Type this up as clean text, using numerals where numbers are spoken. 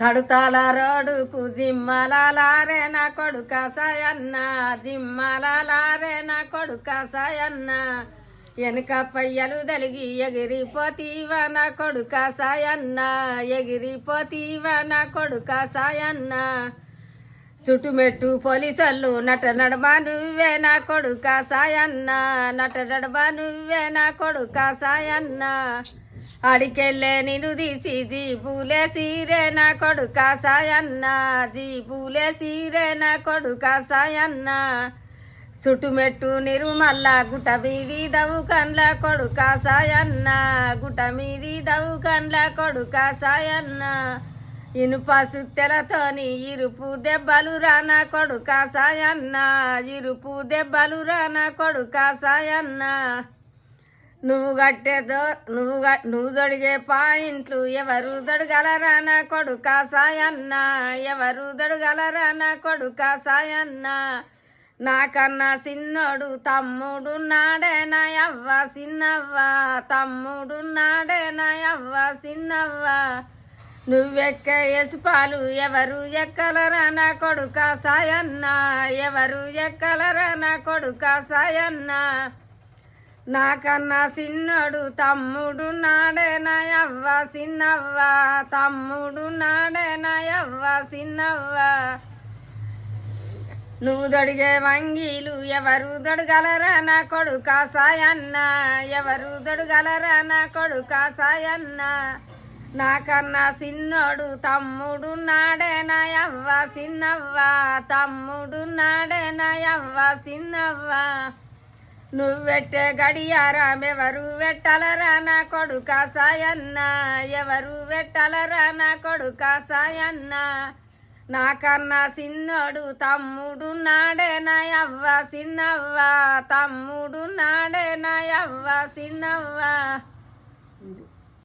కడుతాల రోడుకు జిమ్మలారే నా కొడుక సాయన్న, జిమ్మలారే నా కొడుక సాయన్న. వెనుక పయ్యలు తలిగి ఎగిరిపోతీవా నా కొడుక సాయన్న, ఎగిరిపోతీవా నా కొడుక సాయన్న. చుట్టుమెట్టు పోలీసళ్ళు నట నడమా నువ్వే నా కొడుక సాయన్న, నట నడమా నువ్వే నా కొడుక సాయన్న. అడికెళ్ళే నిన్ను తీసి జీబులే సీరే నా కొడుక సాయన్న, జీబులే సీరే నా కొడుక సాయన్న. చుట్టుమెట్టు నిరుమల్ల గుట మీది దవుకన్ల కొడుక సాయన్న, గుట మీది దవుకన్ల కొడుక సాయన్న. ఇనుప సుత్తెలతోని ఇరుపు దెబ్బలు రానా కొడుక సాయన్న, ఇరుపు దెబ్బలు రానా కొడుక సాయన్న. నువ్వు దొడిగే పాయింట్లు ఎవరు దొడగలరా నా కొడుక సాయన్న, ఎవరు దొడగలరా నా కొడుక సాయన్న. నాకన్నా చిన్నోడు తమ్ముడు నాడే నా యవ్వ చిన్నవ్వ, తమ్ముడు నాడే నా యవ్వ చిన్నవ్వ. నువ్వెక్కే ఎసుపాలు ఎవరు ఎక్కలరా నా కొడుక సాయన్న, ఎవరు ఎక్కలరా నా కొడుక సాయన్న. నాకన్నా చిన్నోడు తమ్ముడు నాడే నా యవ్వ చిన్నవ్వ, తమ్ముడు నాడే నా యవ్వ చిన్నవ్వ. నువ్వు దొడిగే వంగీలు ఎవరు దొడగలరా నా కొడుక సాయన్న, ఎవరు దొడగలరా నా కొడుక సాయన్న. నాకన్నా చిన్నోడు తమ్ముడు నాడే నా యవ్వ చిన్నవ్వ, తమ్ముడు నాడే నా యవ్వ చిన్నవ్వ. నువ్వెట్టే గడియారం ఎవరు వెట్టలరా నా కొడుక సాయన్న, ఎవరు వెట్టలరా నా కొడుక సాయన్న. నాకన్నా చిన్నోడు తమ్ముడు నాడే నా యవ్వ చిన్నవ్వ, తమ్ముడు నాడే నా యవ్వ చిన్నవ్వ.